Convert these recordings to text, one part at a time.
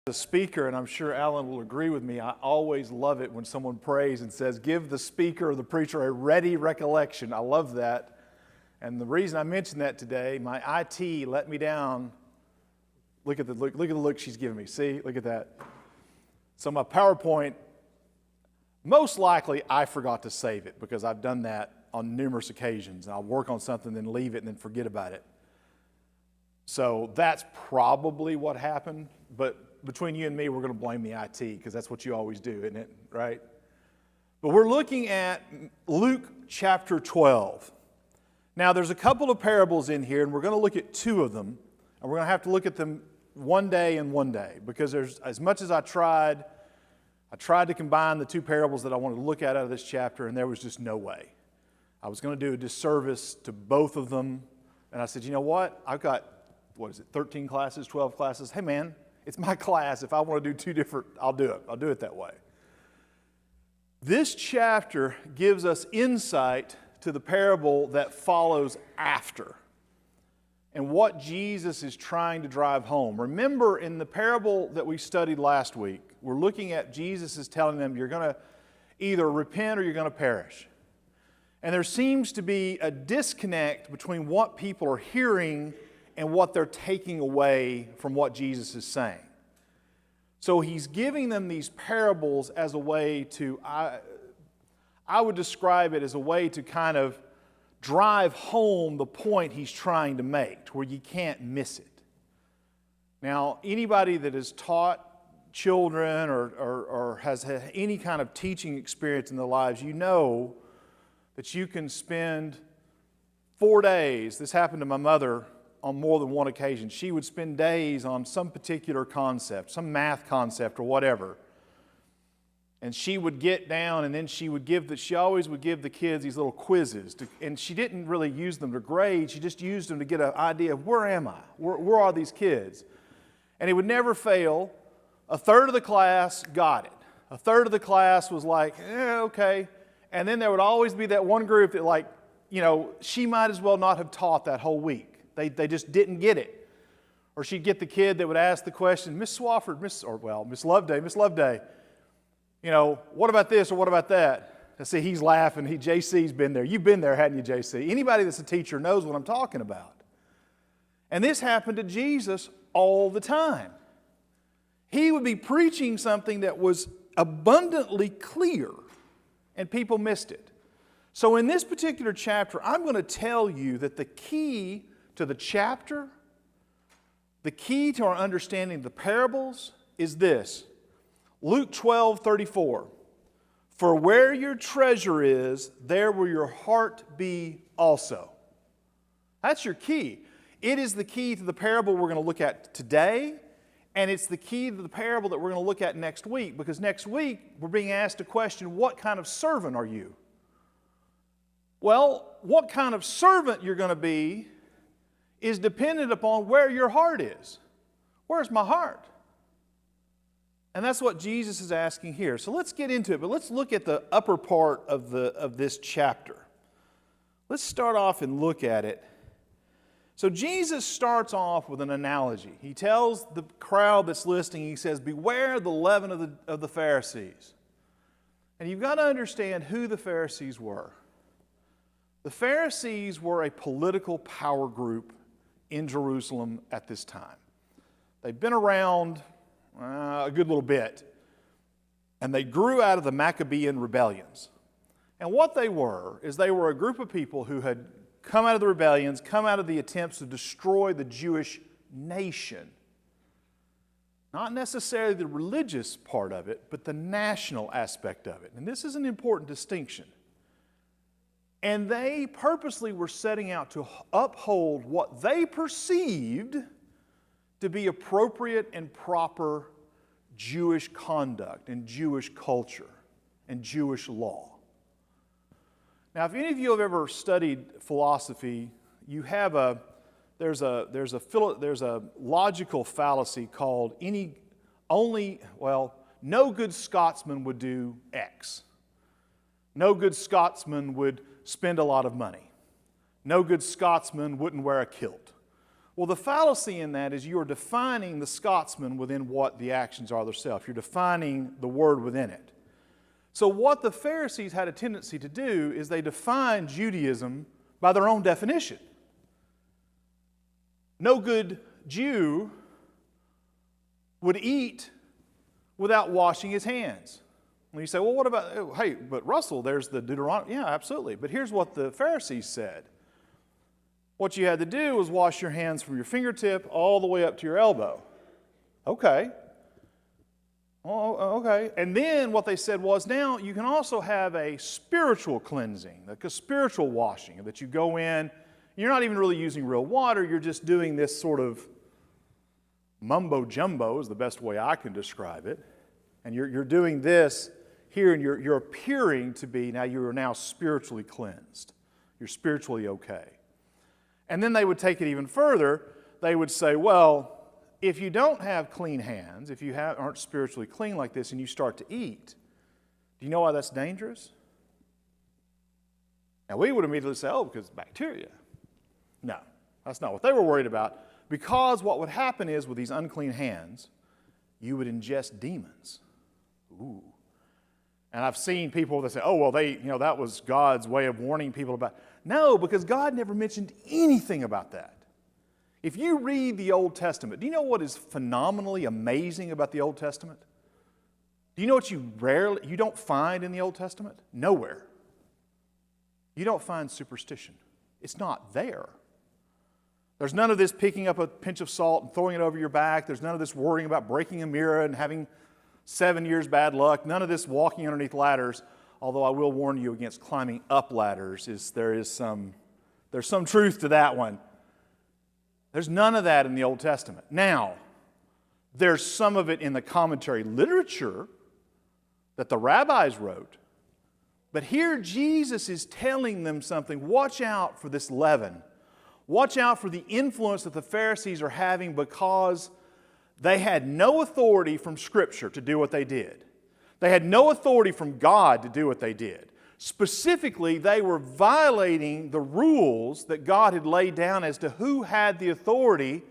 The speaker, and I'm sure Alan will agree with me, I always love it when someone prays and says, give the speaker or the preacher a ready recollection. I love that. And the reason I mentioned that today, my IT let me down. Look at the look she's giving me. See, look at that. So my PowerPoint, most likely I forgot to save it because I've done that on numerous occasions. I'll work on something, then leave it, and then forget about it. So that's probably what happened, but between you and me, we're going to blame the IT because that's what you always do, isn't it? Right? But we're looking at Luke chapter 12. Now, there's a couple of parables in here, and we're going to look at two of them, and we're going to have to look at them one day and one day because there's, as much as I tried to combine the two parables that I wanted to look at out of this chapter, and there was just no way. I was going to do a disservice to both of them, and I said, you know what? I've got, 13 classes, 12 classes. Hey, man. It's my class. If I want to do two different, I'll do it. I'll do it that way. This chapter gives us insight to the parable that follows after and what Jesus is trying to drive home. Remember, in the parable that we studied last week, we're looking at Jesus is telling them you're going to either repent or you're going to perish. And there seems to be a disconnect between what people are hearing and what they're taking away from what Jesus is saying. So he's giving them these parables as a way to, I would describe it as a way to kind of drive home the point he's trying to make, to where you can't miss it. Now, anybody that has taught children or has had any kind of teaching experience in their lives, you know that you can spend 4 days. This happened to my mother on more than one occasion. She would spend days on some particular concept, some math concept or whatever. And she would get down and then she always would give the kids these little quizzes. And she didn't really use them to grade. She just used them to get an idea of where am I? Where are these kids? And it would never fail. A third of the class got it. A third of the class was like, okay. And then there would always be that one group that she might as well not have taught that whole week. They just didn't get it. Or she'd get the kid that would ask the question, Miss Swafford, Miss Loveday, what about this or what about that? I see he's laughing. JC's been there. You've been there, hadn't you, JC? Anybody that's a teacher knows what I'm talking about. And this happened to Jesus all the time. He would be preaching something that was abundantly clear, and people missed it. So in this particular chapter, I'm going to tell you that the key to the chapter, the key to our understanding of the parables is this. Luke 12:34. For where your treasure is, there will your heart be also. That's your key. It is the key to the parable we're going to look at today, and it's the key to the parable that we're going to look at next week, because next week we're being asked a question, what kind of servant are you? Well, what kind of servant you're going to be is dependent upon where your heart is. Where's my heart? And that's what Jesus is asking here. So let's get into it, but let's look at the upper part of this chapter. Let's start off and look at it. So Jesus starts off with an analogy. He tells the crowd that's listening, he says, beware the leaven of the Pharisees. And you've got to understand who the Pharisees were. The Pharisees were a political power group in Jerusalem at this time. They've been around a good little bit, and they grew out of the Maccabean rebellions. And what they were is they were a group of people who had come out of the rebellions, come out of the attempts to destroy the Jewish nation. Not necessarily the religious part of it, but the national aspect of it. And this is an important distinction. And they purposely were setting out to uphold what they perceived to be appropriate and proper Jewish conduct and Jewish culture and Jewish law. Now, if any of you have ever studied philosophy, you have there's a logical fallacy called no good Scotsman would do X. No good Scotsman would spend a lot of money. No good Scotsman wouldn't wear a kilt. Well, the fallacy in that is you're defining the Scotsman within what the actions are themselves. You're defining the word within it. So what the Pharisees had a tendency to do is they defined Judaism by their own definition. No good Jew would eat without washing his hands. When you say, well, what about, hey, but Russell, there's the Deuteronomy. Yeah, absolutely. But here's what the Pharisees said. What you had to do was wash your hands from your fingertip all the way up to your elbow. Okay. Oh, okay. And then what they said was, now you can also have a spiritual cleansing, like a spiritual washing, that you go in. You're not even really using real water. You're just doing this sort of mumbo-jumbo is the best way I can describe it. And you're doing this here, and you're appearing to be, now you are now spiritually cleansed. You're spiritually okay. And then they would take it even further. They would say, well, if you don't have clean hands, if you aren't spiritually clean like this and you start to eat, do you know why that's dangerous? Now we would immediately say, oh, because it's bacteria. No, that's not what they were worried about. Because what would happen is with these unclean hands, you would ingest demons. Ooh. And I've seen people that say, oh, well, that was God's way of warning people about. No, because God never mentioned anything about that. If you read the Old Testament, do you know what is phenomenally amazing about the Old Testament? Do you know what you don't find in the Old Testament? Nowhere. You don't find superstition. It's not there. There's none of this picking up a pinch of salt and throwing it over your back. There's none of this worrying about breaking a mirror and having 7 years bad luck. None of this walking underneath ladders. Although I will warn you against climbing up ladders. There's some truth to that one. There's none of that in the Old Testament. Now, there's some of it in the commentary literature that the rabbis wrote. But here Jesus is telling them something. Watch out for this leaven. Watch out for the influence that the Pharisees are having because they had no authority from Scripture to do what they did. They had no authority from God to do what they did. Specifically, they were violating the rules that God had laid down as to who had the authority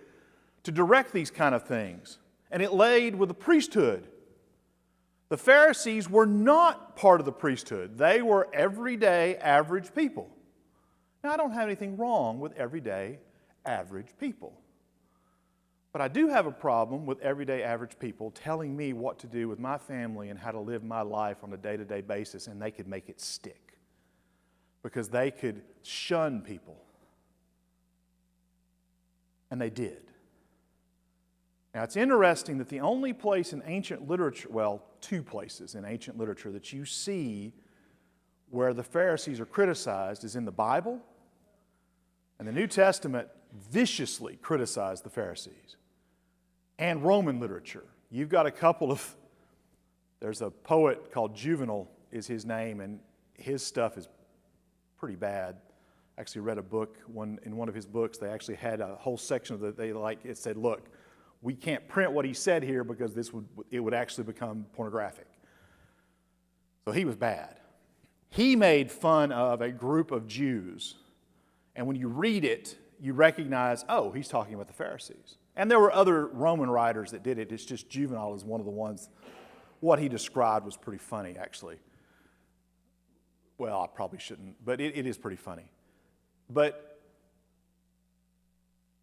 to direct these kind of things. And it laid with the priesthood. The Pharisees were not part of the priesthood. They were everyday, average people. Now, I don't have anything wrong with everyday, average people. But I do have a problem with everyday, average people telling me what to do with my family and how to live my life on a day-to-day basis, and they could make it stick. Because they could shun people. And they did. Now, it's interesting that the only place in ancient literature, well, two places in ancient literature that you see where the Pharisees are criticized is in the Bible, and the New Testament viciously criticized the Pharisees. And Roman literature. You've got a couple of, there's a poet called Juvenal is his name, and his stuff is pretty bad. I actually read a book, in one of his books, they actually had a whole section that it said, look, we can't print what he said here because it would actually become pornographic. So he was bad. He made fun of a group of Jews, and when you read it, you recognize, oh, he's talking about the Pharisees. And there were other Roman writers that did it. It's just Juvenal is one of the ones. What he described was pretty funny, actually. Well, I probably shouldn't, but it is pretty funny. But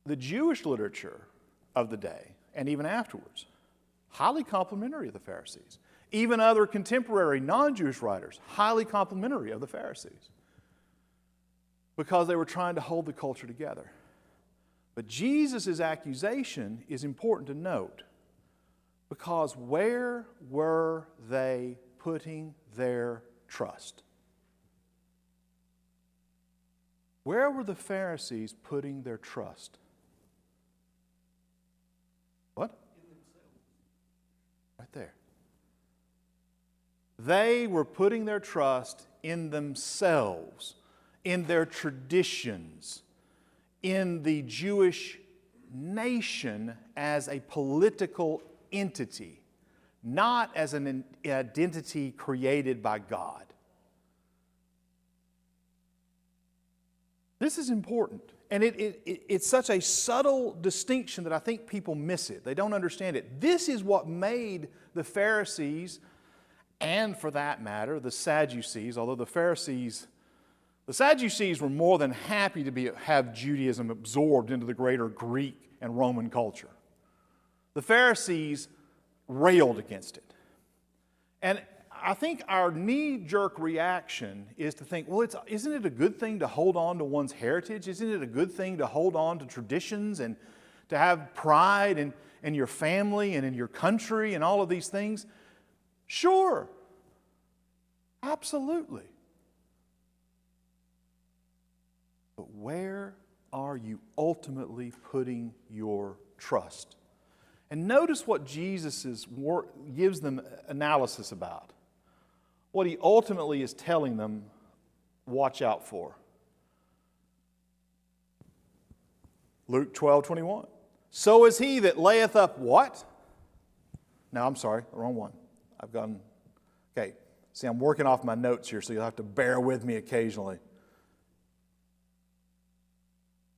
the Jewish literature of the day, and even afterwards, highly complimentary of the Pharisees. Even other contemporary non-Jewish writers, highly complimentary of the Pharisees. Because they were trying to hold the culture together. But Jesus' accusation is important to note because where were they putting their trust? Where were the Pharisees putting their trust? What? Right there. They were putting their trust in themselves, in their traditions, in the Jewish nation as a political entity, not as an identity created by God. This is important. And it's such a subtle distinction that I think people miss it. They don't understand it. This is what made the Pharisees, and for that matter, the Sadducees, although the Sadducees were more than happy to have Judaism absorbed into the greater Greek and Roman culture. The Pharisees railed against it. And I think our knee-jerk reaction is to think, well, isn't it a good thing to hold on to one's heritage? Isn't it a good thing to hold on to traditions and to have pride in your family and in your country and all of these things? Sure. Absolutely. But where are you ultimately putting your trust? And notice what Jesus gives them analysis about. What he ultimately is telling them, watch out for. Luke 12:21. So is he that layeth up what? No, I'm sorry, the wrong one. I've gone, okay. See, I'm working off my notes here, so you'll have to bear with me occasionally.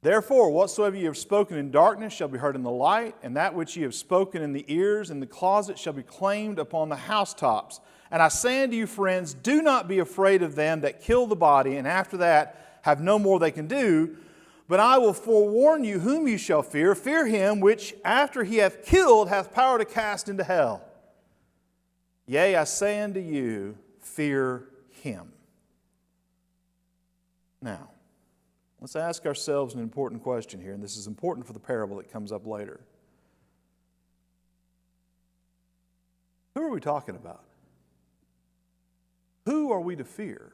Therefore, whatsoever ye have spoken in darkness shall be heard in the light, and that which ye have spoken in the ears in the closet shall be claimed upon the housetops. And I say unto you, friends, do not be afraid of them that kill the body, and after that have no more they can do. But I will forewarn you whom you shall fear. Fear him which, after he hath killed, hath power to cast into hell. Yea, I say unto you, fear him. Now, let's ask ourselves an important question here, and this is important for the parable that comes up later. Who are we talking about? Who are we to fear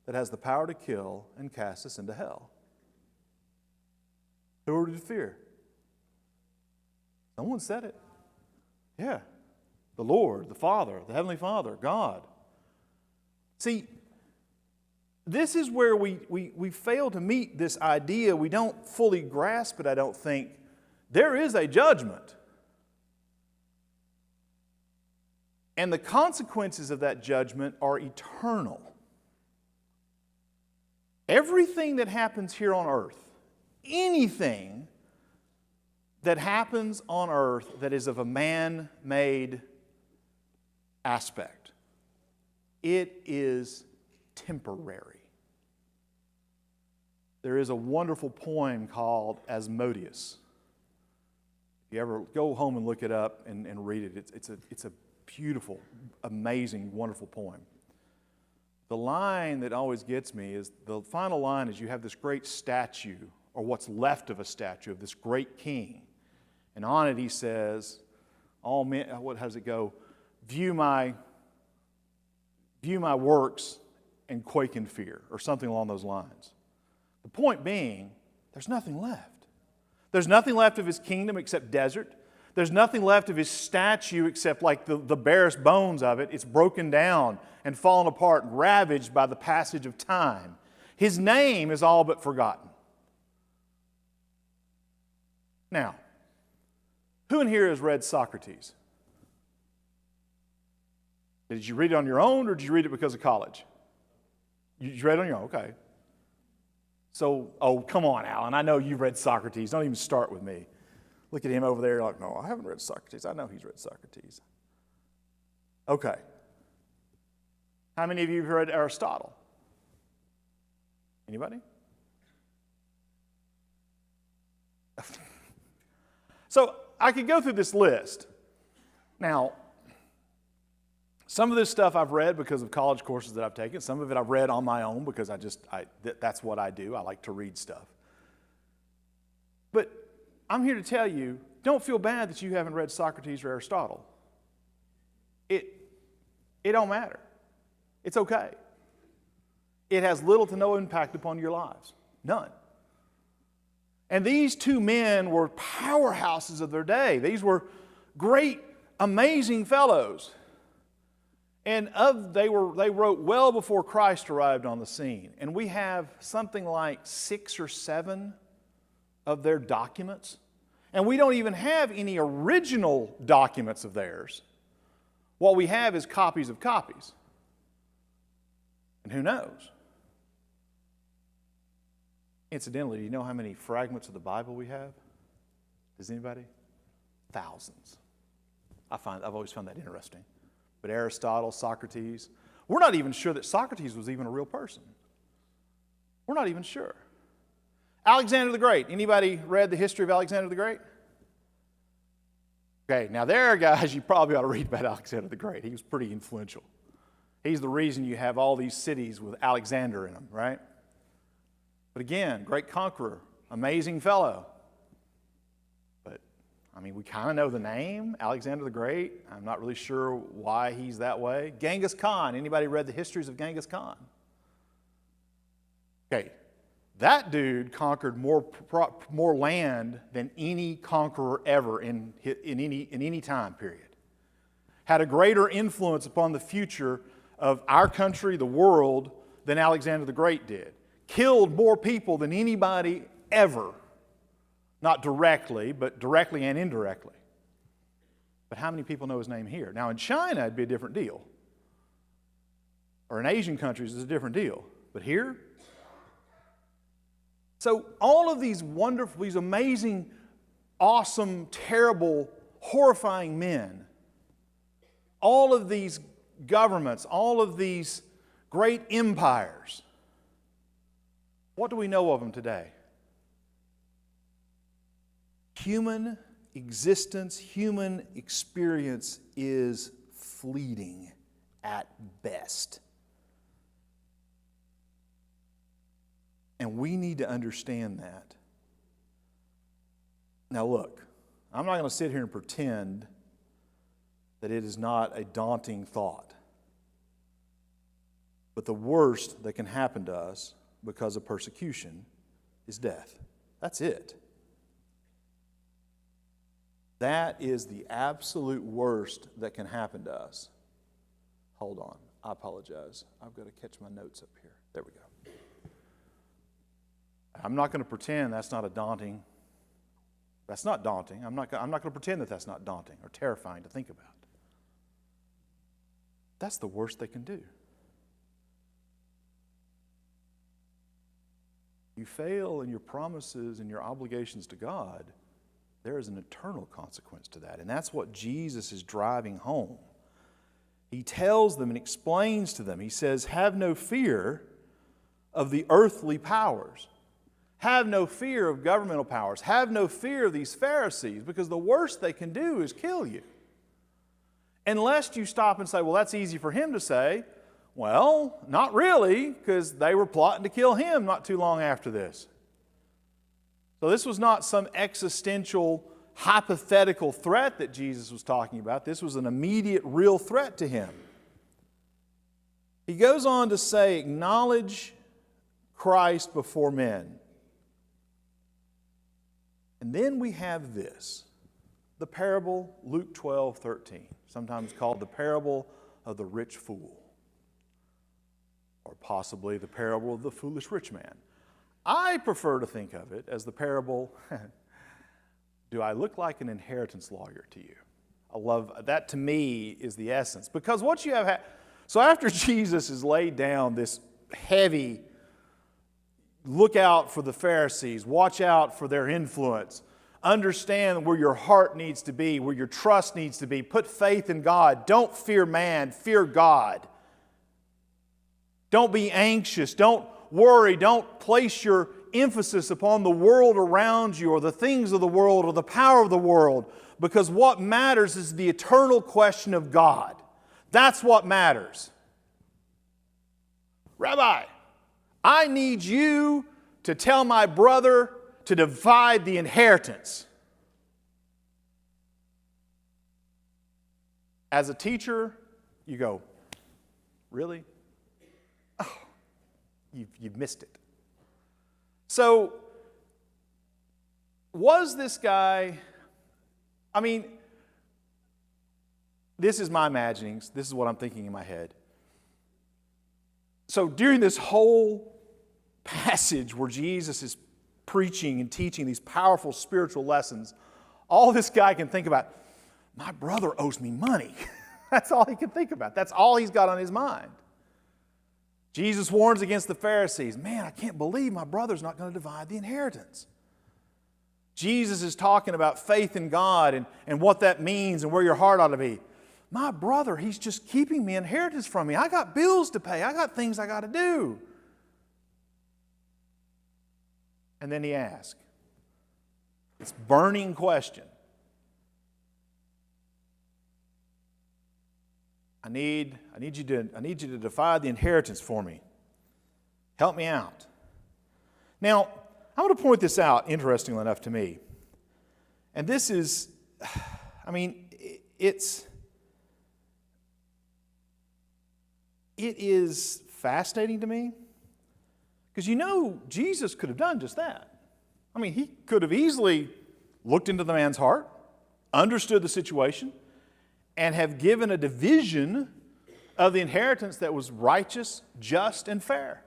that has the power to kill and cast us into hell? Who are we to fear? Someone said it. Yeah. The Lord, the Father, the Heavenly Father, God. See, this is where we fail to meet this idea. We don't fully grasp it, I don't think. There is a judgment. And the consequences of that judgment are eternal. Everything that happens here on earth, anything that happens on earth that is of a man-made aspect, it is temporary. There is a wonderful poem called Asmodeus. If you ever go home and look it up and read it, it's a beautiful, amazing, wonderful poem. The line that always gets me is, the final line is, you have this great statue, or what's left of a statue, of this great king. And on it he says, all men, how does it go? View my works and quake in fear, or something along those lines. The point being, there's nothing left. There's nothing left of his kingdom except desert. There's nothing left of his statue except like the barest bones of it. It's broken down and fallen apart, ravaged by the passage of time. His name is all but forgotten. Now, who in here has read Socrates? Did you read it on your own, or did you read it because of college? You read it on your own, okay. So, oh, come on, Alan. I know you've read Socrates. Don't even start with me. Look at him over there like, no, I haven't read Socrates. I know he's read Socrates. Okay. How many of you have read Aristotle? Anybody? So I could go through this list. Now, some of this stuff I've read because of college courses that I've taken. Some of it I've read on my own because that's what I do. I like to read stuff. But I'm here to tell you, don't feel bad that you haven't read Socrates or Aristotle. It don't matter. It's okay. It has little to no impact upon your lives. None. And these two men were powerhouses of their day. These were great, amazing fellows. And they wrote well before Christ arrived on the scene. And we have something like 6 or 7 of their documents. And we don't even have any original documents of theirs. What we have is copies of copies. And who knows? Incidentally, do you know how many fragments of the Bible we have? Does anybody? Thousands. I've always found that interesting. But Aristotle, Socrates, we're not even sure that Socrates was even a real person. We're not even sure. Alexander the Great. Anybody read the history of Alexander the Great? Okay, now there are guys you probably ought to read about Alexander the Great. He was pretty influential. He's the reason you have all these cities with Alexander in them, right? But again, great conqueror, amazing fellow. But, we kind of know the name, Alexander the Great. I'm not really sure why he's that way. Genghis Khan. Anybody read the histories of Genghis Khan? Okay, that dude conquered more land than any conqueror ever in any time period. Had a greater influence upon the future of our country, the world, than Alexander the Great did. Killed more people than anybody ever. Not directly, but directly and indirectly. But how many people know his name here? Now in China, it'd be a different deal. Or in Asian countries, it's a different deal. But here? So all of these wonderful, these amazing, awesome, terrible, horrifying men, all of these governments, all of these great empires, what do we know of them today? Human existence, human experience is fleeting at best. And we need to understand that. Now look, I'm not going to sit here and pretend that it is not a daunting thought. But the worst that can happen to us because of persecution is death. That's it. That is the absolute worst that can happen to us. Hold on, I apologize. I've got to catch my notes up here. There we go. I'm not going to pretend that's not daunting. I'm not going to pretend that that's not daunting or terrifying to think about. That's the worst they can do. You fail in your promises and your obligations to God, there is an eternal consequence to that. And that's what Jesus is driving home. He tells them and explains to them. He says, have no fear of the earthly powers. Have no fear of governmental powers. Have no fear of these Pharisees, because the worst they can do is kill you. Unless you stop and say, well, that's easy for him to say. Well, not really, because they were plotting to kill him not too long after this. So this was not some existential, hypothetical threat that Jesus was talking about. This was an immediate, real threat to him. He goes on to say, acknowledge Christ before men. And then we have this, the parable, Luke 12:13, sometimes called the parable of the rich fool, or possibly the parable of the foolish rich man. I prefer to think of it as the parable, do I look like an inheritance lawyer to you? I love, that to me is the essence. Because what you have, so after Jesus has laid down this heavy, look out for the Pharisees, watch out for their influence, understand where your heart needs to be, where your trust needs to be, put faith in God, don't fear man, fear God. Don't be anxious, don't worry, don't place your emphasis upon the world around you or the things of the world or the power of the world, because what matters is the eternal question of God. That's what matters. Rabbi, I need you to tell my brother to divide the inheritance. As a teacher, you go, really? Oh, you've missed it. So, was this guy, this is my imaginings, this is what I'm thinking in my head. So during this whole passage where Jesus is preaching and teaching these powerful spiritual lessons, all this guy can think about, my brother owes me money. That's all he can think about. That's all he's got on his mind. Jesus warns against the Pharisees. Man, I can't believe my brother's not going to divide the inheritance. Jesus is talking about faith in God and what that means and where your heart ought to be. My brother, he's just keeping me inheritance from me. I got bills to pay. I got things I got to do. And then he asks, this burning question. I need you to divide the inheritance for me. Help me out. Now, I want to point this out, interestingly enough to me. And this is, it is fascinating to me. Because Jesus could have done just that. He could have easily looked into the man's heart, understood the situation, and have given a division of the inheritance that was righteous, just, and fair.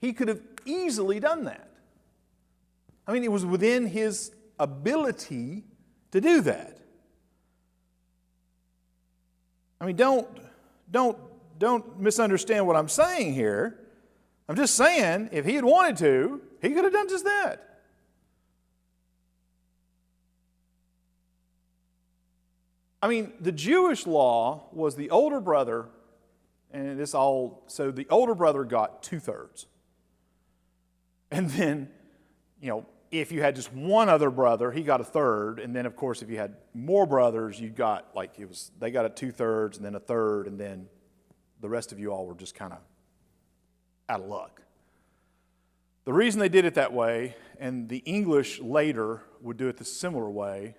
He could have easily done that. It was within his ability to do that. Don't misunderstand what I'm saying here. I'm just saying, if he had wanted to, he could have done just that. The Jewish law was the older brother, and so the older brother got 2/3. And then, if you had just one other brother, he got 1/3. And then, of course, if you had more brothers, they got it 2/3 and then 1/3, and then the rest of you all were just kind of out of luck. The reason they did it that way, and the English later would do it the similar way,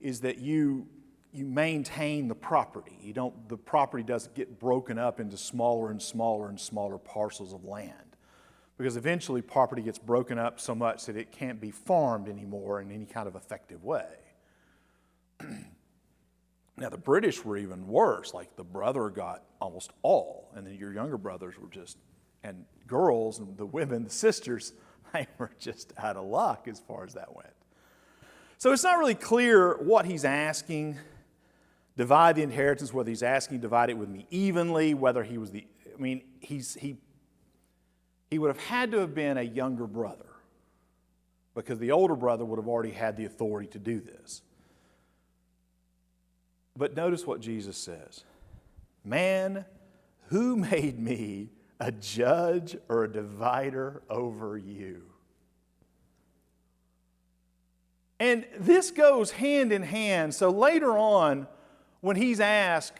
is that you maintain the property. The property doesn't get broken up into smaller and smaller and smaller parcels of land. Because eventually property gets broken up so much that it can't be farmed anymore in any kind of effective way. Now the British were even worse. Like the brother got almost all, and then your younger brothers were and girls and the women, the sisters, they were just out of luck as far as that went. So it's not really clear what he's asking. Divide the inheritance, whether he's asking divide it with me evenly, whether he was he would have had to have been a younger brother, because the older brother would have already had the authority to do this. But notice what Jesus says. Man, who made me a judge or a divider over you? And this goes hand in hand. So later on, when he's asked,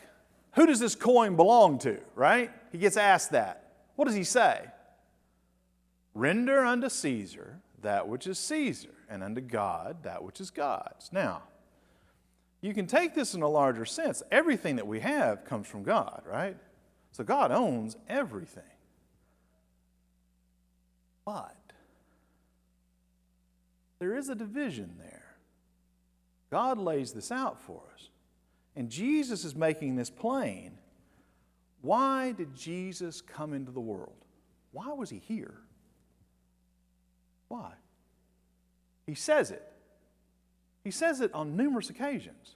who does this coin belong to, right? He gets asked that. What does he say? Render unto Caesar that which is Caesar, and unto God that which is God's. Now, you can take this in a larger sense. Everything that we have comes from God, right? So God owns everything. But there is a division there. God lays this out for us. And Jesus is making this plain. Why did Jesus come into the world? Why was he here? Why? He says it. He says it on numerous occasions.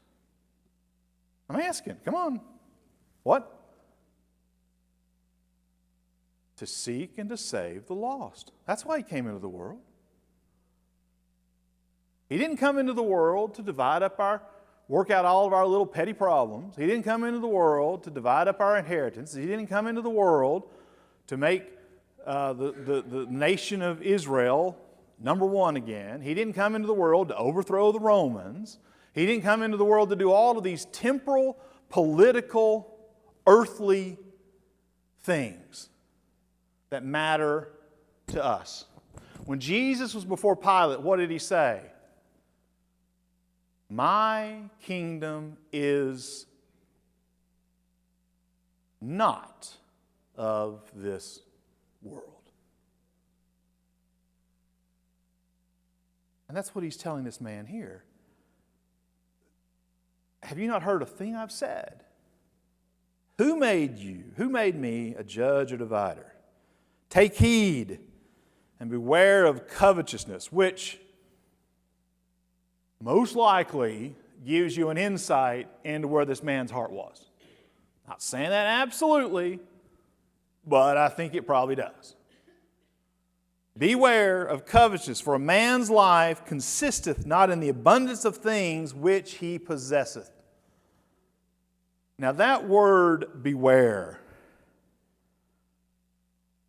I'm asking, come on. What? To seek and to save the lost. That's why he came into the world. He didn't come into the world to work out all of our little petty problems. He didn't come into the world to divide up our inheritance. He didn't come into the world to make the nation of Israel number one again. He didn't come into the world to overthrow the Romans. He didn't come into the world to do all of these temporal, political, earthly things that matter to us. When Jesus was before Pilate, what did he say? My kingdom is not of this world. And that's what he's telling this man here. Have you not heard a thing I've said? Who made you? Who made me a judge or divider? Take heed and beware of covetousness, which most likely gives you an insight into where this man's heart was. Not saying that absolutely, but I think it probably does. Beware of covetousness, for a man's life consisteth not in the abundance of things which he possesseth. Now that word beware,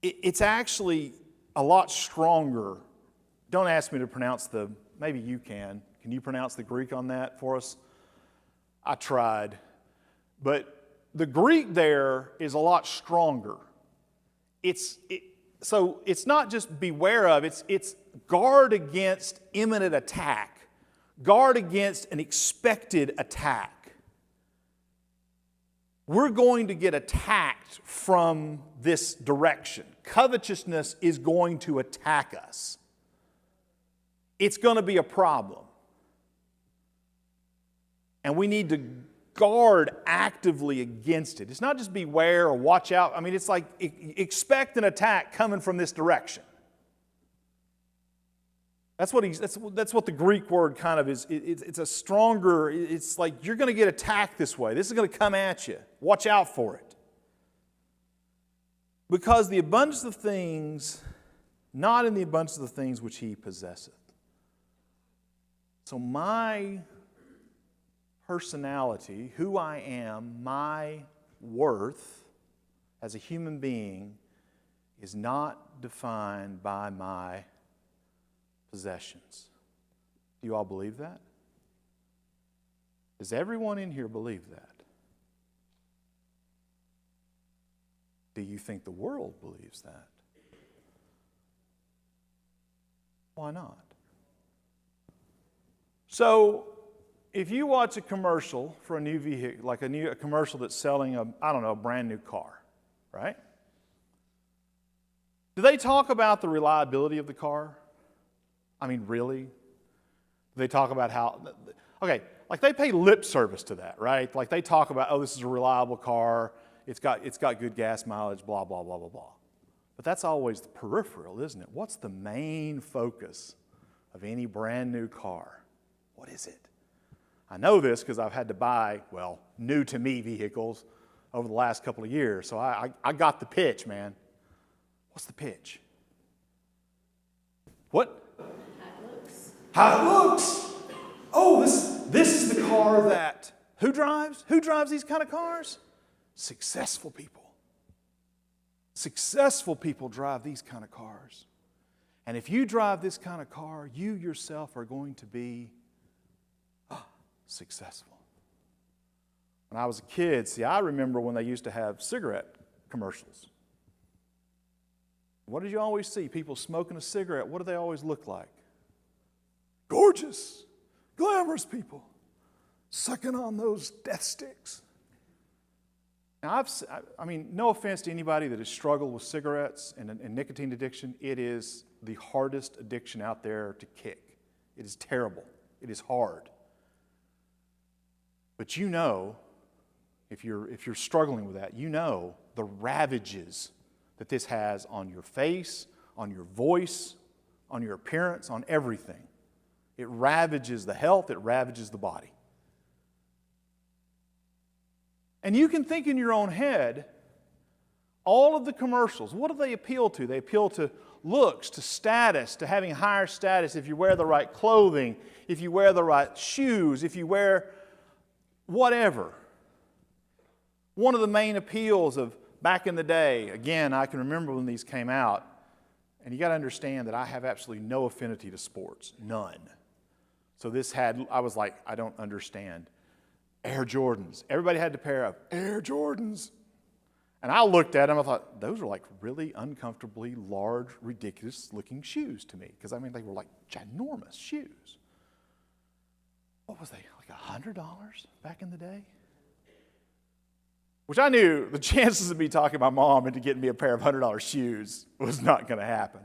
it's actually a lot stronger. Don't ask me to pronounce maybe you can. Can you pronounce the Greek on that for us? I tried. But the Greek there is a lot stronger. So it's not just beware of, it's guard against imminent attack. Guard against an expected attack. We're going to get attacked from this direction. Covetousness is going to attack us. It's going to be a problem. And we need to guard actively against it. It's not just beware or watch out. I mean, it's like expect an attack coming from this direction. That's what the Greek word kind of is. It's a stronger, it's like you're going to get attacked this way. This is going to come at you. Watch out for it. Because the abundance of things, not in the abundance of the things which he possesseth. So my personality, who I am, my worth as a human being is not defined by my possessions. Do you all believe that? Does everyone in here believe that? Do you think the world believes that? Why not? So, if you watch a commercial for a new vehicle, like a commercial that's selling a brand new car, right? Do they talk about the reliability of the car? I mean, really? Do they talk about how, okay, like they pay lip service to that, right? Like they talk about, oh, this is a reliable car, it's got good gas mileage, blah, blah, blah, blah, blah. But that's always the peripheral, isn't it? What's the main focus of any brand new car? What is it? I know this because I've had to buy, new to me vehicles over the last couple of years. So I got the pitch, man. What's the pitch? What? How it looks. Oh, this is the car that, who drives? Who drives these kind of cars? Successful people. Successful people drive these kind of cars. And if you drive this kind of car, you yourself are going to be successful. When I was a kid, I remember when they used to have cigarette commercials. What did you always see? People smoking a cigarette. What do they always look like? Gorgeous, glamorous people sucking on those death sticks. Now, no offense to anybody that has struggled with cigarettes and nicotine addiction. It is the hardest addiction out there to kick. It is terrible. It is hard. But you know, if you're struggling with that, you know the ravages that this has on your face, on your voice, on your appearance, on everything. It ravages the health, it ravages the body. And you can think in your own head, all of the commercials, what do they appeal to? They appeal to looks, to status, to having higher status if you wear the right clothing, if you wear the right shoes, if you wear whatever. One of the main appeals of back in the day, again, I can remember when these came out, and you got to understand that I have absolutely no affinity to sports, none. So I was like, I don't understand. Air Jordans. Everybody had a pair of Air Jordans. And I looked at them, I thought, those are like really uncomfortably large, ridiculous looking shoes to me. Because they were like ginormous shoes. What was they, like $100 back in the day? Which I knew the chances of me talking my mom into getting me a pair of $100 shoes was not going to happen.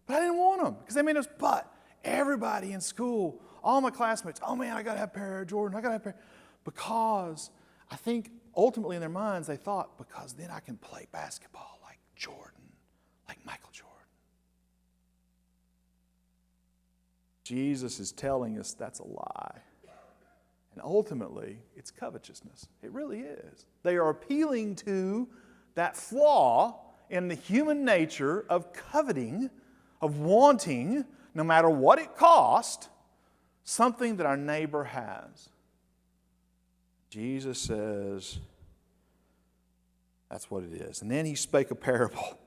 But I didn't want them because they made us, but everybody in school, all my classmates, oh man, I got to have a pair of Jordan, I got to have a pair. Because I think ultimately in their minds they thought, because then I can play basketball like Jordan, like Michael Jordan. Jesus is telling us that's a lie. And ultimately, it's covetousness. It really is. They are appealing to that flaw in the human nature of coveting, of wanting, no matter what it cost, something that our neighbor has. Jesus says, that's what it is. And then he spake a parable.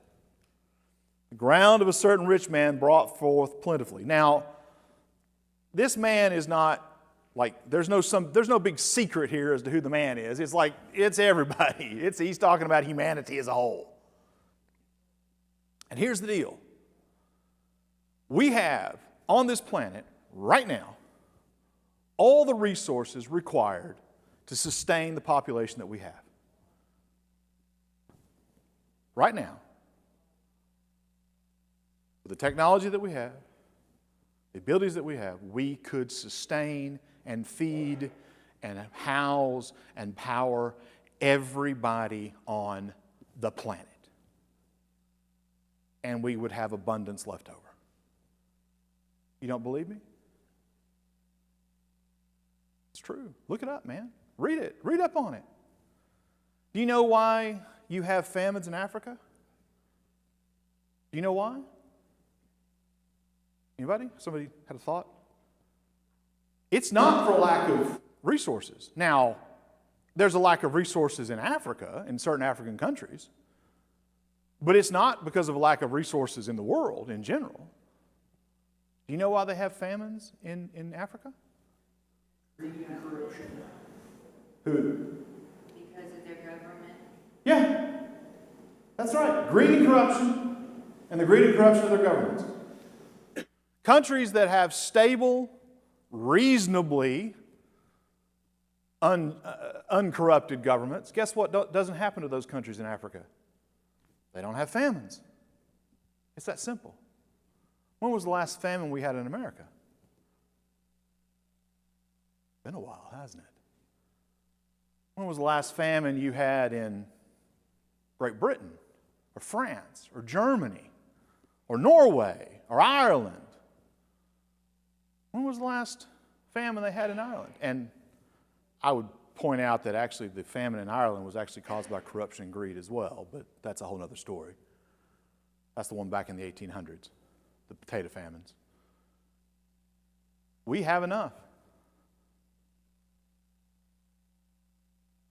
The ground of a certain rich man brought forth plentifully. Now, this man is not like, there's no big secret here as to who the man is. It's like, it's everybody. He's talking about humanity as a whole. And here's the deal. We have, on this planet, right now, all the resources required to sustain the population that we have. Right now. With the technology that we have, the abilities that we have, we could sustain and feed and house and power everybody on the planet. And we would have abundance left over. You don't believe me? It's true. Look it up, man. Read it. Read up on it. Do you know why you have famines in Africa? Do you know why? Anybody? Somebody had a thought? It's not for lack of resources. Now, there's a lack of resources in Africa, in certain African countries, but it's not because of a lack of resources in the world in general. Do you know why they have famines in Africa? Greed and corruption. Who? Because of their government? Yeah, that's right. Greed and corruption, and the greed and corruption of their governments. Countries that have stable, reasonably uncorrupted governments, guess what doesn't happen to those countries in Africa? They don't have famines. It's that simple. When was the last famine we had in America? Been a while, hasn't it? When was the last famine you had in Great Britain, or France, or Germany, or Norway, or Ireland? When was the last famine they had in Ireland? And I would point out that actually the famine in Ireland was actually caused by corruption and greed as well, but that's a whole other story. That's the one back in the 1800s, the potato famines. We have enough.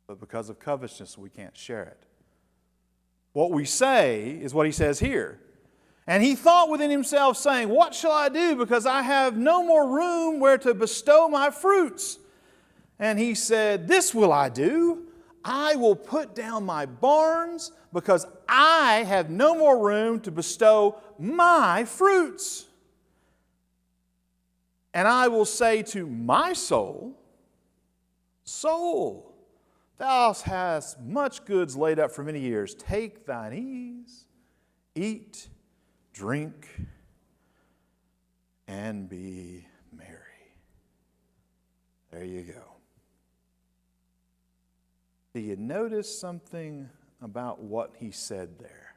But because of covetousness, we can't share it. What we say is what he says here. And he thought within himself, saying, what shall I do, because I have no more room where to bestow my fruits? And he said, this will I do. I will put down my barns, because I have no more room to bestow my fruits. And I will say to my soul, soul, thou hast much goods laid up for many years. Take thine ease, eat, drink, and be merry. There you go. Do you notice something about what he said there?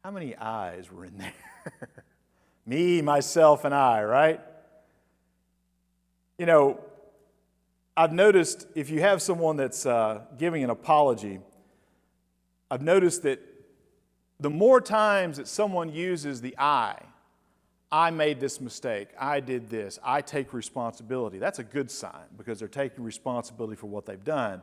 How many I's were in there? Me, myself, and I, right? You know, I've noticed if you have someone that's giving an apology, I've noticed that the more times that someone uses the I made this mistake, I did this, I take responsibility, that's a good sign because they're taking responsibility for what they've done.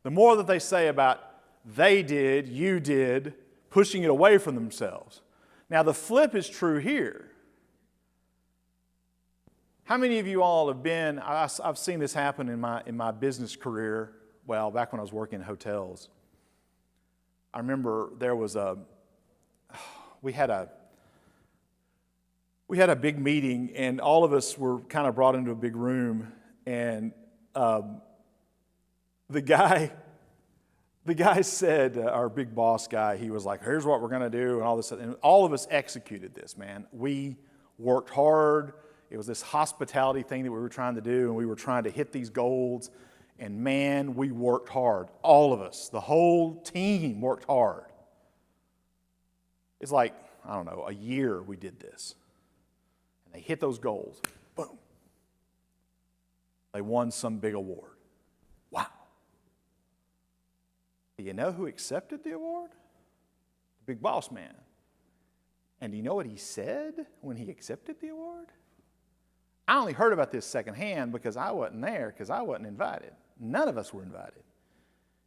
The more that they say about they did, you did, pushing it away from themselves. Now the flip is true here. How many of you all have been, I've seen this happen in my business career, well, back when I was working in hotels. I remember there was we had a big meeting, and all of us were kind of brought into a big room, and the guy said, our big boss guy, he was like, here's what we're going to do, and all this, and all of us executed this, man. We worked hard. It was this hospitality thing that we were trying to do, and we were trying to hit these goals, and man, we worked hard. All of us, the whole team worked hard. It's like, I don't know, a year we did this. And they hit those goals. Boom. They won some big award. Wow. Do you know who accepted the award? big boss man. And do you know what he said when he accepted the award? I only heard about this secondhand because I wasn't there, because I wasn't invited. None of us were invited.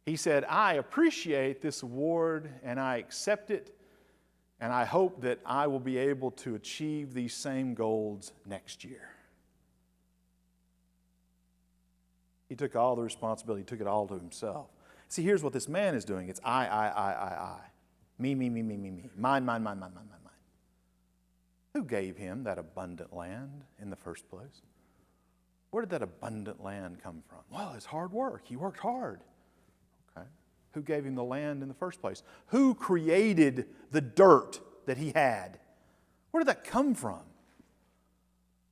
He said, I appreciate this award and I accept it, and I hope that I will be able to achieve these same goals next year. He took all the responsibility, he took it all to himself. See, here's what this man is doing. It's I. Me. Mine. Who gave him that abundant land in the first place? Where did that abundant land come from? Well, it's hard work. He worked hard. Okay. Who gave him the land in the first place? Who created the dirt that he had? Where did that come from?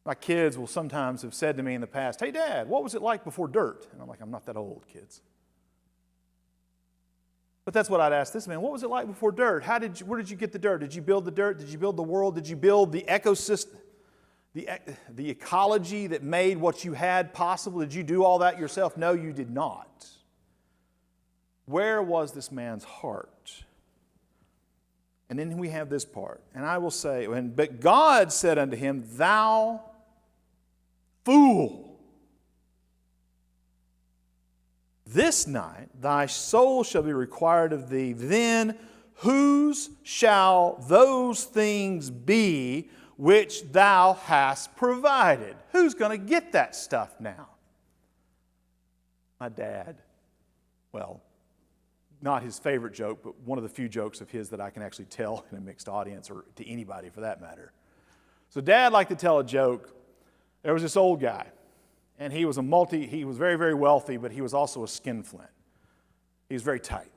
My kids will sometimes have said to me in the past, hey, Dad, what was it like before dirt? And I'm like, I'm not that old, kids. But that's what I'd ask this man. What was it like before dirt? Where did you get the dirt? Did you build the dirt? Did you build the world? Did you build the ecosystem, the ecology that made what you had possible? Did you do all that yourself? No, you did not. Where was this man's heart? And then we have this part. And I will say, but God said unto him, thou fool, this night thy soul shall be required of thee. Then whose shall those things be which thou hast provided? Who's going to get that stuff now? My dad. Well, not his favorite joke, but one of the few jokes of his that I can actually tell in a mixed audience, or to anybody for that matter. So Dad liked to tell a joke. There was this old guy, and he was very, very wealthy, but he was also a skinflint. He was very tight.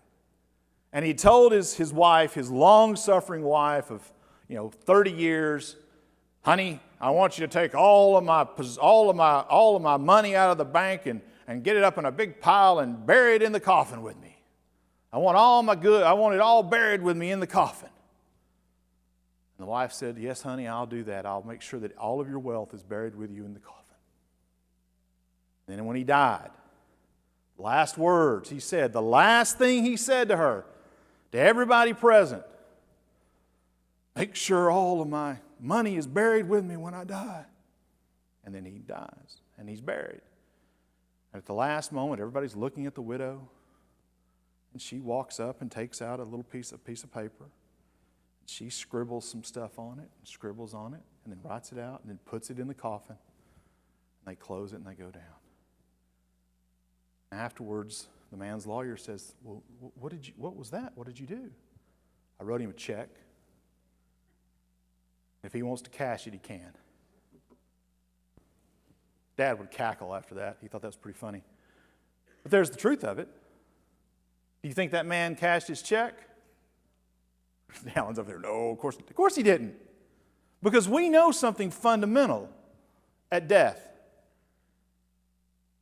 And he told his wife, his long-suffering wife of 30 years, honey, I want you to take all of my money out of the bank and get it up in a big pile and bury it in the coffin with me. I want it all buried with me in the coffin. And the wife said, yes, honey, I'll do that. I'll make sure that all of your wealth is buried with you in the coffin. And then when he died, last words he said, the last thing he said to her, to everybody present, make sure all of my money is buried with me when I die. And then he dies, and he's buried. And at the last moment, everybody's looking at the widow, and she walks up and takes out a little piece of paper. She scribbles some stuff on it, and scribbles on it, and then writes it out, and then puts it in the coffin. And they close it, and they go down. Afterwards, the man's lawyer says, well, what was that? What did you do? I wrote him a check. If he wants to cash it, he can. Dad would cackle after that. He thought that was pretty funny. But there's the truth of it. Do you think that man cashed his check? Alan's up there. No, of course he didn't. Because we know something fundamental at death.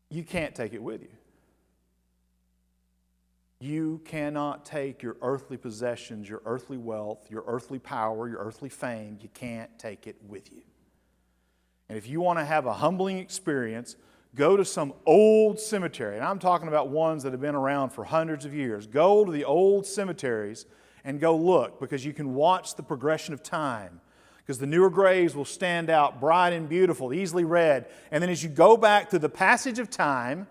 You can't take it with you. You cannot take your earthly possessions, your earthly wealth, your earthly power, your earthly fame. You can't take it with you. And if you want to have a humbling experience, go to some old cemetery. And I'm talking about ones that have been around for hundreds of years. Go to the old cemeteries and go look, because you can watch the progression of time. Because the newer graves will stand out bright and beautiful, easily read. And then as you go back through the passage of time,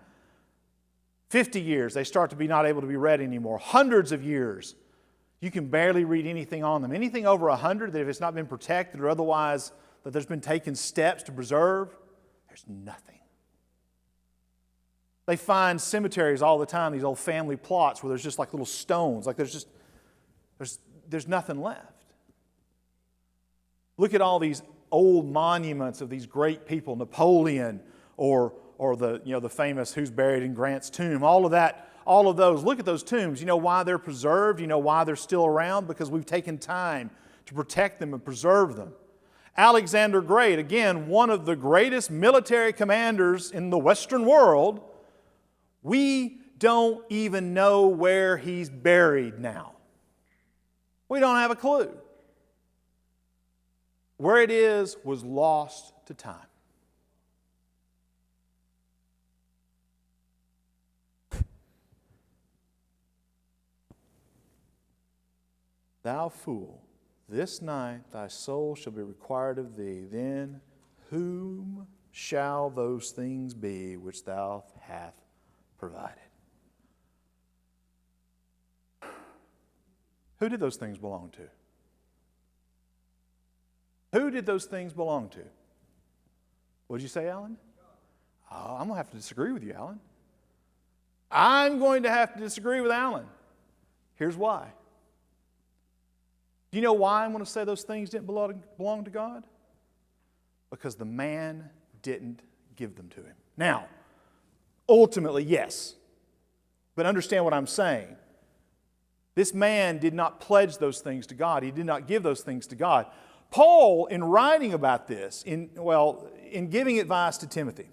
50 years, they start to be not able to be read anymore. Hundreds of years, you can barely read anything on them. Anything over 100 that if it's not been protected or otherwise that there's been taken steps to preserve, there's nothing. They find cemeteries all the time, these old family plots where there's just like little stones, like there's nothing left. Look at all these old monuments of these great people, Napoleon or the famous who's buried in Grant's tomb, all of those. Look at those tombs. You know why they're preserved? You know why they're still around? Because we've taken time to protect them and preserve them. Alexander Great, again, one of the greatest military commanders in the Western world, we don't even know where he's buried now. We don't have a clue. Where it is was lost to time. Thou fool, this night thy soul shall be required of thee. Then whom shall those things be which thou hast provided? Who did those things belong to? Who did those things belong to? What did you say, Alan? Oh, I'm going to have to disagree with you, Alan. I'm going to have to disagree with Alan. Here's why. Do you know why I'm going to say those things didn't belong to God? Because the man didn't give them to him. Now, ultimately, yes. But understand what I'm saying. This man did not pledge those things to God. He did not give those things to God. Paul, in writing about this, in giving advice to Timothy,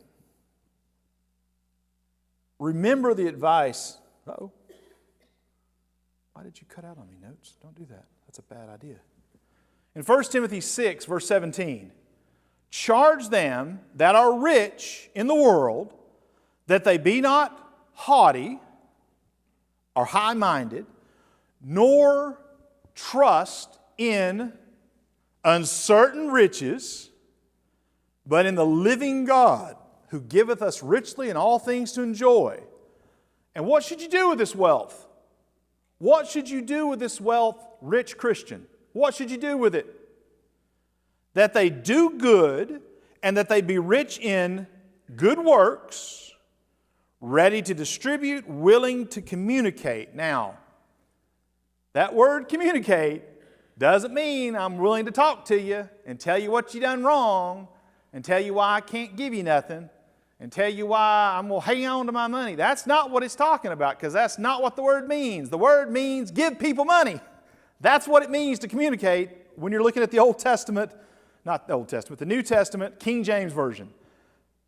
remember the advice. Uh-oh. Why did you cut out on me, notes? Don't do that. That's a bad idea. In 1 Timothy 6, verse 17, charge them that are rich in the world that they be not haughty or high-minded, nor trust in uncertain riches, but in the living God, who giveth us richly in all things to enjoy. And what should you do with this wealth? What should you do with this wealth, rich Christian? What should you do with it? That they do good, and that they be rich in good works, ready to distribute, willing to communicate. Now, that word communicate doesn't mean I'm willing to talk to you and tell you what you done wrong and tell you why I can't give you nothing and tell you why I'm going to hang on to my money. That's not what it's talking about, because that's not what the word means. The word means give people money. That's what it means to communicate when you're looking at the Old Testament, not the Old Testament, the New Testament, King James Version.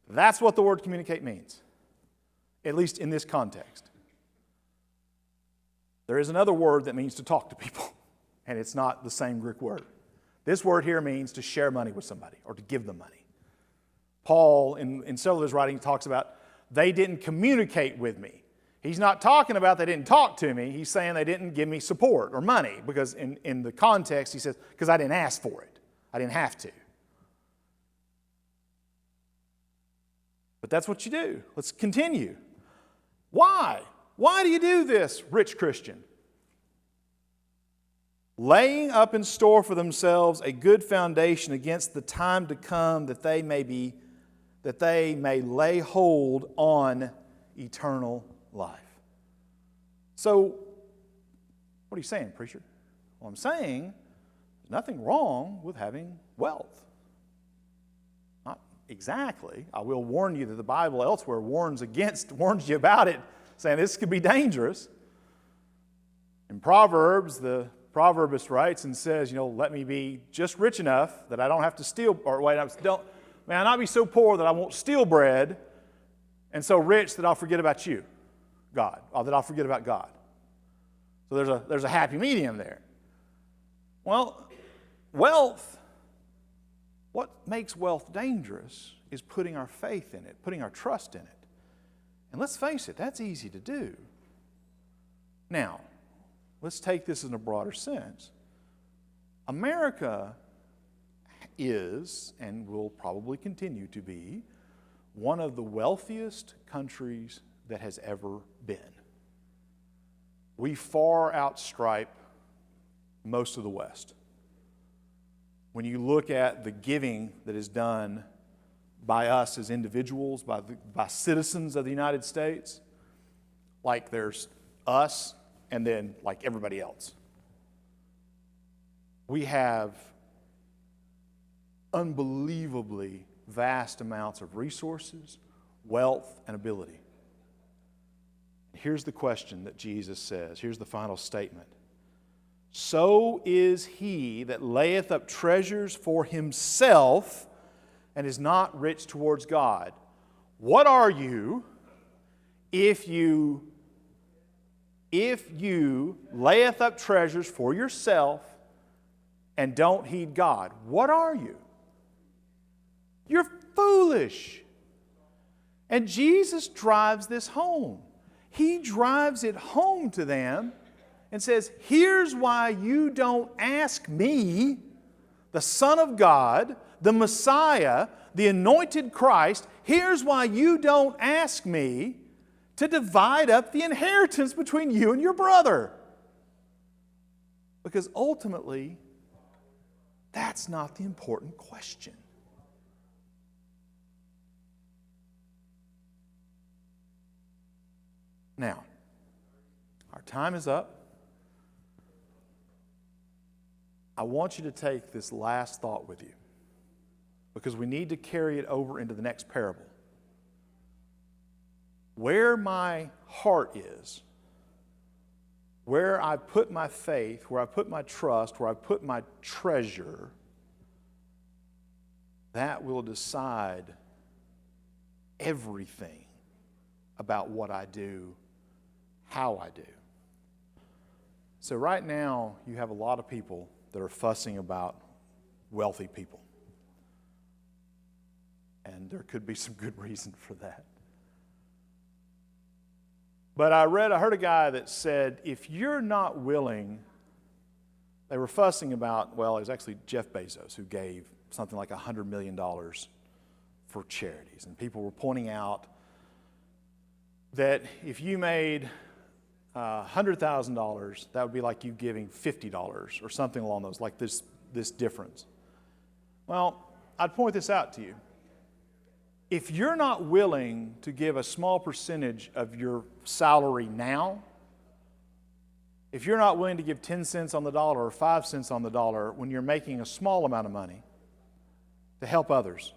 That's what the word communicate means, at least in this context. There is another word that means to talk to people, and it's not the same Greek word. This word here means to share money with somebody or to give them money. Paul, in several of his writings, talks about they didn't communicate with me. He's not talking about they didn't talk to me. He's saying they didn't give me support or money, because in the context he says, because I didn't ask for it. I didn't have to. But that's what you do. Let's continue. Why? Why do you do this, rich Christian? Laying up in store for themselves a good foundation against the time to come, that they may lay hold on eternal life. So, what are you saying, preacher? Well, I'm saying there's nothing wrong with having wealth. Not exactly. I will warn you that the Bible elsewhere warns you about it, saying this could be dangerous. In Proverbs, the proverbist writes and says, let me be just rich enough that I don't have to steal, may I not be so poor that I won't steal bread, and so rich that I'll forget about you, God, or that I'll forget about God. So there's a happy medium there. Well, wealth, what makes wealth dangerous is putting our faith in it, putting our trust in it. And let's face it, that's easy to do. Now, let's take this in a broader sense. America is, and will probably continue to be, one of the wealthiest countries that has ever been. We far outstripe most of the West. When you look at the giving that is done by us as individuals, by citizens of the United States, like there's us and then like everybody else. We have unbelievably vast amounts of resources, wealth, and ability. Here's the question that Jesus says. Here's the final statement. So is he that layeth up treasures for himself and is not rich towards God. What are you if you layeth up treasures for yourself and don't heed God? What are you? You're foolish. And Jesus drives this home. He drives it home to them and says, here's why you don't ask me, the Son of God, the Messiah, the anointed Christ, here's why you don't ask me to divide up the inheritance between you and your brother. Because ultimately, that's not the important question. Now, our time is up. I want you to take this last thought with you, because we need to carry it over into the next parable. Where my heart is, where I put my faith, where I put my trust, where I put my treasure, that will decide everything about what I do, how I do. So right now, you have a lot of people that are fussing about wealthy people. And there could be some good reason for that. But I heard a guy that said, if you're not willing, they were fussing about, well, it was actually Jeff Bezos who gave something like $100 million for charities. And people were pointing out that if you made $100,000, that would be like you giving $50 or something along those, like this difference. Well, I'd point this out to you. If you're not willing to give a small percentage of your salary now, if you're not willing to give 10 cents on the dollar or 5 cents on the dollar when you're making a small amount of money to help others,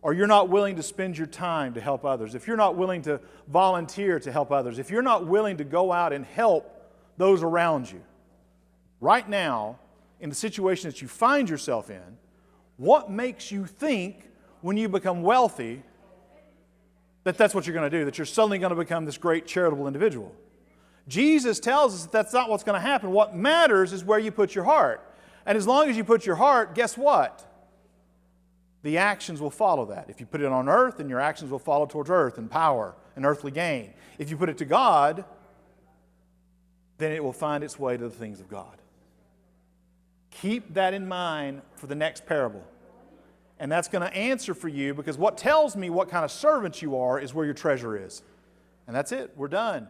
or you're not willing to spend your time to help others, if you're not willing to volunteer to help others, if you're not willing to go out and help those around you, right now, in the situation that you find yourself in, what makes you think when you become wealthy that that's what you're going to do, that you're suddenly going to become this great charitable individual? Jesus tells us that that's not what's going to happen. What matters is where you put your heart. And as long as you put your heart, guess what? The actions will follow that. If you put it on earth, then your actions will follow towards earth and power and earthly gain. If you put it to God, then it will find its way to the things of God. Keep that in mind for the next parable. And that's going to answer for you, because what tells me what kind of servant you are is where your treasure is. And that's it. We're done.